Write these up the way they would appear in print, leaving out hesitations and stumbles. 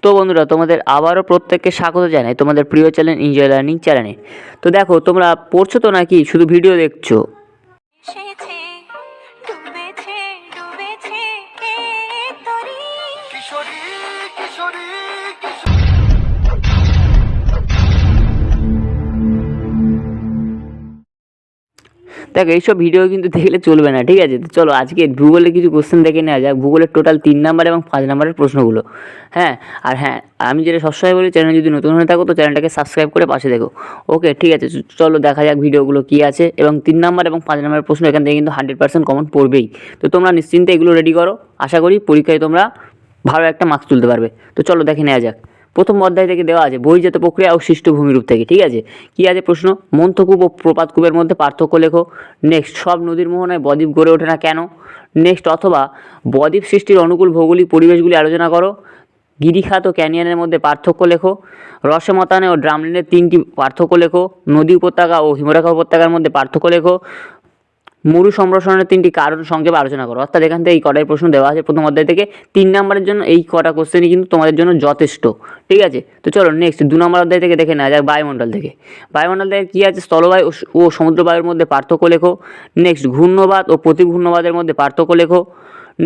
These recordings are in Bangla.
তো বন্ধুরা, তোমাদের আবারও প্রত্যেককে স্বাগত জানাই তোমাদের প্রিয় চ্যানেল এনজয় লার্নিং চ্যানেলে। তো দেখো, তোমরা পড়ছো তো নাকি শুধু ভিডিও দেখছো? এসেছে ডুবেছে ডুবেছে এ তরি কিশোরী কিশোরী দেখো, এইসব ভিডিও কিন্তু দেখলে চলবে না, ঠিক আছে? তো চলো আজকে ভূগোলের কিছু কোশ্চেন দেখে নেওয়া যাক। ভূগোলের টোটাল 3 নাম্বার এবং 5 নাম্বারের প্রশ্নগুলো। হ্যাঁ, আর হ্যাঁ, আমি যেটা সবসময় বলি, চ্যানেল যদি নতুন হয়ে থাকো তো চ্যানেলটাকে সাবস্ক্রাইব করে পাশে দেখো। ওকে, ঠিক আছে, চলো দেখা যাক ভিডিওগুলো কী আছে। এবং 3 নাম্বার এবং 5 নাম্বারের প্রশ্ন এখান থেকে কিন্তু 100% কমন পড়বেই। তো তোমরা নিশ্চিন্তে এগুলো রেডি করো, আশা করি পরীক্ষায় তোমরা ভালো একটা মার্কস তুলতে পারবে। তো চলো দেখে নেওয়া যাক। প্রথম অধ্যায় থেকে দেওয়া আছে বহির্জাত প্রক্রিয়া ও সৃষ্ট ভূমিরূপ থেকে, ঠিক আছে? কী আছে প্রশ্ন? মন্থকূপ ও প্রপাতকূপের মধ্যে পার্থক্য লেখো। নেক্সট, সব নদীর মোহনায় বদ্বীপ গড়ে ওঠে না কেন? নেক্সট, অথবা বদ্বীপ সৃষ্টির অনুকূল ভৌগোলিক পরিবেশগুলি আলোচনা করো। গিরিখাত ও ক্যানিয়নের মধ্যে পার্থক্য লেখো। রসমতানে ও ড্রামল্যান্ডের 3টি পার্থক্য লেখো। নদী উপত্যকা ও হিমরেখা উপত্যকার মধ্যে পার্থক্য লেখো। মরু সম্প্রসারণের 3টি কারণ সংক্ষেপে আলোচনা করো। অর্থাৎ এখান থেকে এই কটাই প্রশ্ন দেওয়া আছে প্রথম অধ্যায় থেকে। 3 নাম্বারের জন্য এই কটা কোশ্চেনই কিন্তু তোমাদের জন্য যথেষ্ট, ঠিক আছে? তো চলো নেক্সট 2 নম্বর অধ্যায় থেকে দেখে নেওয়া যাক বায়ুমণ্ডল থেকে। বায়ুমণ্ডল থেকে কী আছে? স্থলবায়ু ও সমুদ্রবায়ুর মধ্যে পার্থক্য লেখো। নেক্সট, ঘূর্ণবাদ ও প্রতিঘূর্ণবাদের মধ্যে পার্থক্য লেখো।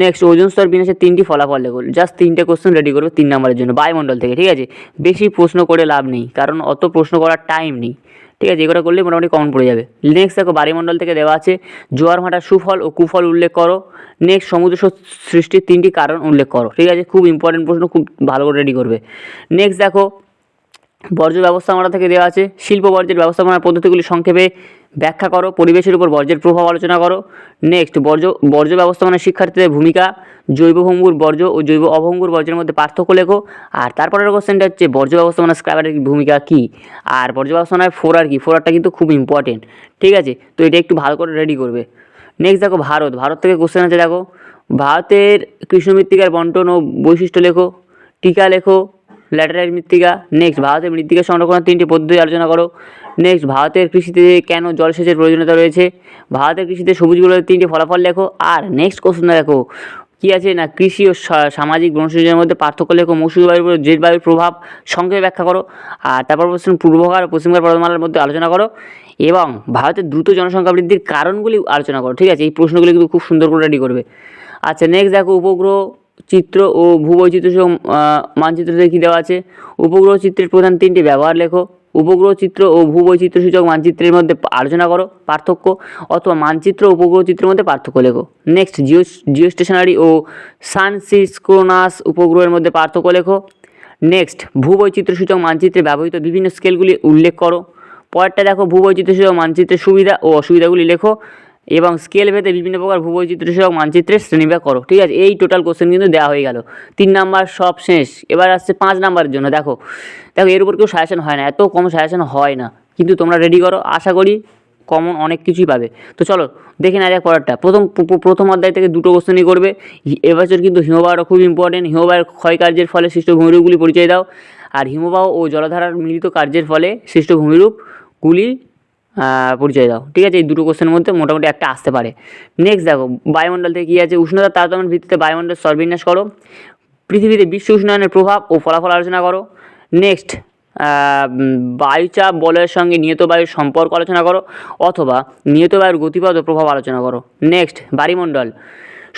নেক্সট, ওজোন স্তর বিন্যাসের 3টি ফলাফল লেখো। জাস্ট 3টে কোশ্চেন রেডি করবে 3 নাম্বারের জন্য বায়ুমণ্ডল থেকে, ঠিক আছে? বেশি প্রশ্ন করে লাভ নেই, কারণ অত প্রশ্ন করার টাইম নেই, ঠিক আছে? এগুলো করলেই মোটামুটি কমন পড়ে যাবে। নেক্সট দেখো, বায়ুমণ্ডল থেকে দেওয়া আছে জোয়ার ভাটার সুফল ও কুফল উল্লেখ করো। নেক্সট, সমুদ্র সৃষ্টির 3টি কারণ উল্লেখ করো, ঠিক আছে? খুব ইম্পর্টেন্ট প্রশ্ন, খুব ভালো করে রেডি করবে। নেক্সট দেখো, বর্জ্য ব্যবস্থাপনা থেকে দেওয়া আছে শিল্প বর্জ্যের ব্যবস্থাপনার পদ্ধতিগুলি সংক্ষেপে ব্যাখ্যা করো। পরিবেশের উপর বর্জ্যের প্রভাব আলোচনা করো। নেক্সট, বর্জ্য ব্যবস্থাপনার শিক্ষার্থীদের ভূমিকা। জৈব ভঙ্গুর বর্জ্য ও জৈব অভঙ্গুর বর্জ্যের মধ্যে পার্থক্য লেখো। আর তারপরের কোশ্চেনটা হচ্ছে বর্জ্য ব্যবস্থাপনা স্ক্র্যাপারের ভূমিকা কী, আর বর্জ্য ব্যবস্থাপনায় ফোরার কী। ফোরারটা কিন্তু খুব ইম্পর্টেন্ট, ঠিক আছে? তো এটা একটু ভালো করে রেডি করবে। নেক্সট দেখো, ভারত থেকে কোশ্চেন আছে। দেখো, ভারতের কৃষ্ণ মৃত্তিকার বন্টন ও বৈশিষ্ট্য লেখো। টিকা লেখো, ল্যাটেরাইট মৃত্তিকা। নেক্সট, ভারতের মৃত্তিকা সংরক্ষণের 3টি পদ্ধতি আলোচনা করো। নেক্সট, ভারতের কৃষিতে কেন জলসেচের প্রয়োজনীয়তা রয়েছে। ভারতের কৃষিতে সবুজ গ্রহের 3টি ফলাফল লেখো। আর নেক্সট কোশ্চেন দেখো, কী আছে না, কৃষি ও সামাজিক বনসৃজনের মধ্যে পার্থক্য লেখো। মৌসুমী বায়ুর উপর জেট বায়ুর প্রভাব সংক্ষেপে ব্যাখ্যা করো। আর তারপর প্রশ্ন, পূর্বঘাট ও পশ্চিমঘাট পর্বতমালার মধ্যে আলোচনা করো। এবং ভারতের দ্রুত জনসংখ্যা বৃদ্ধির কারণগুলি আলোচনা করো, ঠিক আছে? এই প্রশ্নগুলি কিন্তু খুব সুন্দর করে রেডি করবে। আচ্ছা, নেক্সট দেখো, উপগ্রহ চিত্র ও ভূবৈচিত্র্য সহ মানচিত্রতে কী দেওয়া আছে? উপগ্রহ চিত্রের প্রধান 3টি ব্যবহার লেখো। উপগ্রহ চিত্র ও ভূবৈচিত্র্য সূচক মানচিত্রের মধ্যে আলোচনা করো পার্থক্য, অথবা মানচিত্র ও উপগ্রহ চিত্রের মধ্যে পার্থক্য লেখো। নেক্সট, জিও স্টেশনারি ও সানসিক্রোনাস উপগ্রহের মধ্যে পার্থক্য লেখো। নেক্সট, ভূবৈচিত্র্য সূচক মানচিত্রে ব্যবহৃত বিভিন্ন স্কেলগুলি উল্লেখ করো। পরেরটা দেখো, ভূবৈচিত্র্য সূচক মানচিত্রের সুবিধা ও অসুবিধাগুলি লেখো এবং স্কেল ভেদে বিভিন্ন প্রকার ভূবৈচিত্র্য সহ মানচিত্রের শ্রেণীবিভাগ করো, ঠিক আছে? এই টোটাল কোশ্চেন কিন্তু দেওয়া হয়ে গেল। 3 নাম্বার সব শেষ। এবার আসছে 5 নাম্বারের জন্য। দেখো, এর উপর কেউ সাজেশন হয় না, এত কম সাজেশন হয় না, কিন্তু তোমরা রেডি করো, আশা করি কমন অনেক কিছুই পাবে। তো চলো দেখে নেওয়া যাক পরেরটা। প্রথম অধ্যায় থেকে 2টো কোশ্চেনই করবে। এবছর কিন্তু হিমবাহটা খুব ইম্পর্টেন্ট। হিমবাহের ক্ষয়কার্যের ফলে সৃষ্ট ভূমিরূপগুলি পরিচয় দাও। আর হিমবাহ ও জলধারার মিলিত কার্যের ফলে সৃষ্ট ভূমিরূপগুলি পরিচয় দাও, ঠিক আছে? এই 2টো কোশ্চেনের মধ্যে মোটামুটি একটা আসতে পারে। নেক্সট দেখো, বায়ুমণ্ডল থেকে কী আছে? উষ্ণতার তারতম্যের ভিত্তিতে বায়ুমণ্ডল স্তরবিন্যাস করো। পৃথিবীতে বিশ্ব উষ্ণায়নের প্রভাব ও ফলাফল আলোচনা করো। নেক্সট, বায়ুচাপ বলয়ের সঙ্গে নিয়ত বায়ুর সম্পর্ক আলোচনা করো, অথবা নিয়ত বায়ুর গতিপথ ও প্রভাব আলোচনা করো। নেক্সট, বায়ুমণ্ডল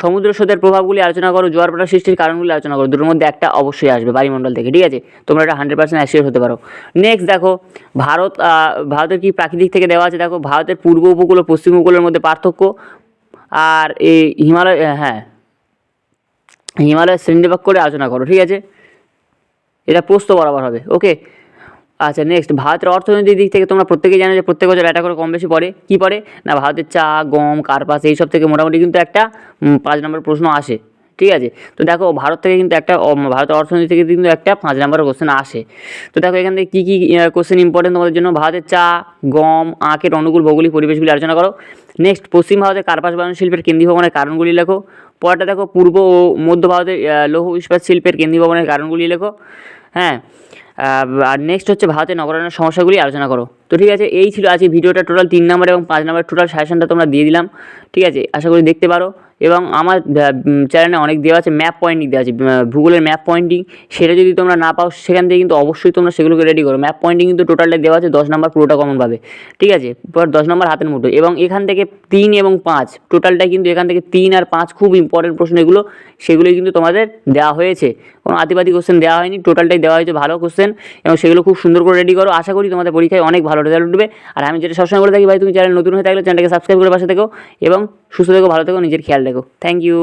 সমুদ্র স্রোতের প্রভাবগুলি আলোচনা করো। জোয়ার ভাটা সৃষ্টির কারণগুলি আলোচনা করো। দুটোর মধ্যে একটা অবশ্যই আসবে বায়ুমণ্ডল থেকে, ঠিক আছে? তোমরা এটা 100% অ্যাসিওর হতে পারো। নেক্সট দেখো, ভারতের কি প্রাকৃতিক থেকে দেওয়া আছে? দেখো, ভারতের পূর্ব উপকূল ও পশ্চিম উপকূলের মধ্যে পার্থক্য। আর এই হিমালয়ের শ্রেণীবিভাগ করে আলোচনা করো, ঠিক আছে? এটা প্রস্থ বরাবর হবে, ওকে? আচ্ছা, নেক্সট, ভারতের অর্থনৈতিক দিক থেকে তোমরা প্রত্যেকেই জানো যে প্রত্যেক বছর একটা করে কম বেশি পড়ে। কী পড়ে না, ভারতের চা, গম, কার্পাস এইসব থেকে মোটামুটি কিন্তু একটা 5 নম্বর প্রশ্ন আসে, ঠিক আছে? তো দেখো, ভারত থেকে কিন্তু একটা ভারতের অর্থনীতি থেকে কিন্তু একটা 5 নম্বরের কোশ্চেন আসে। তো দেখো, এখান থেকে কী কী কোশ্চেন ইম্পর্টেন্ট তোমাদের জন্য? ভারতের চা, গম, আখের অনুকূল ভৌগোলিক পরিবেশগুলি আলোচনা করো। নেক্সট, পশ্চিম ভারতের কার্পাস বয়ন শিল্পের কেন্দ্রীভবনের কারণগুলি লেখো। পরেরটা দেখো, পূর্ব ও মধ্য ভারতের লৌহ ইস্পাত শিল্পের কেন্দ্রীভবনের কারণগুলি লেখো। হ্যাঁ, আর নেক্সট হচ্ছে ভারতের নগরায়নের সমস্যাগুলি আলোচনা করো। তো ঠিক আছে, এই ছিল আজকে ভিডিওটা। টোটাল 3 নাম্বার এবং 5 নাম্বার টোটাল সাজেশনটা তোমরা দিয়ে দিলাম, ঠিক আছে? আশা করি দেখতে পারো। এবং আমার চ্যানেলে অনেক দেওয়া আছে, ম্যাপ পয়েন্টিং দেওয়া আছে, ভূগোলের ম্যাপ পয়েন্টিং। সেটা যদি তোমরা না পাও সেখান থেকে কিন্তু অবশ্যই তোমরা সেগুলোকে রেডি করো। ম্যাপ পয়েন্টিং কিন্তু টোটালটা দেওয়া আছে, 10 নাম্বার পুরোটা কমন পাবে, ঠিক আছে? পর 10 নাম্বার হাতের মুঠো। এবং এখান থেকে 3 এবং 5 টোটালটা কিন্তু এখান থেকে 3 আর 5 খুব ইম্পর্টেন্ট প্রশ্ন এগুলো, সেগুলোই কিন্তু তোমাদের দেওয়া হয়েছে। কোনো আতিবাদি কোশ্চেন দেওয়া হয়নি, টোটালটাই দেওয়া হয়েছে ভালো কোশ্চেন, এবং সেগুলো খুব সুন্দর করে রেডি করো। আশা করি তোমাদের পরীক্ষায় অনেক ভালো রেজাল্ট উঠবে। আর আমি যেটা সবসময় বলে থাকি, ভাই তুমি চ্যানেল নতুন হয়ে থাকলে চ্যানেলটাকে সাবস্ক্রাইব করে পাশে থেকো, এবং সুস্থ থেকো, ভালো থেকো, নিজের খেয়াল রেখো। Thank you.